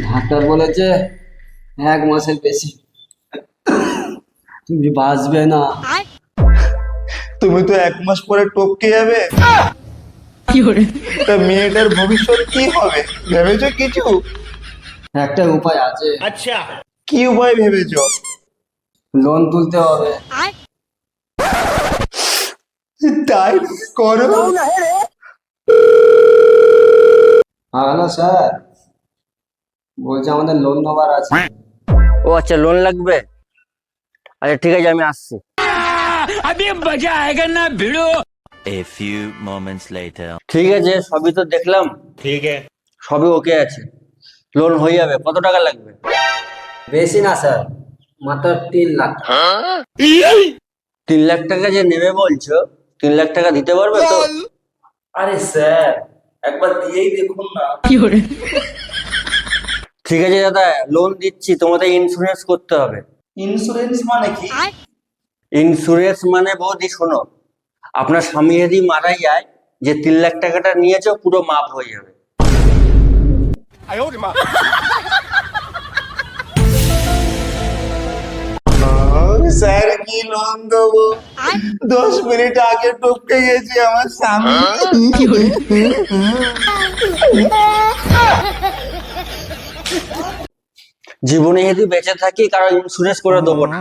Doctor বলেছে 1 মাসের বেশি তুমি বাঁচবে না। তুমি তো 1 মাস পরে টপকে যাবে। তা মেয়েটার ভবিষ্যৎ কি হবে ভেবেছো কিছু? একটা উপায় আছে। কি উপায় ভেবেছো? লোন তুলতে হবে। তাই করো। হ্যালো স্যার, বলছি আমাদের লোন নেওয়ার আছে। ও আচ্ছা, লোন লাগবে। আচ্ছা ঠিক আছে, আমি আসছি। A few moments later. ঠিক আছে, সবই তো দেখলাম, সবই ওকে আছে, লোন হয়ে যাবে। কত টাকা লাগবে? বেশি না স্যার, মাত্র 3 লাখ। 3 লাখ টাকা যে নেবে বলছো, 3 লাখ টাকা দিতে পারবে তো? আরে স্যার, একবার দিয়েই দেখুন না। ঠিক আছে দাদা, লোন দিচ্ছি, তোমাদের ইন্স্যুরেন্স করতে হবে। ইন্স্যুরেন্স মানে কি? ইন্স্যুরেন্স মানে বৌদি শোনো, আপনার স্বামী যদি মারা যায়, যে 3 লাখ টাকাটা নিয়েছো পুরো মাপ হয়ে যাবে। স্যার কি লোন দেবো? 10 মিনিট আগে টপকে গেছি আমার স্বামী। জীবনে যদি বেঁচে থাকি কারো ইন্স্যুরেন্স করে দেবো না।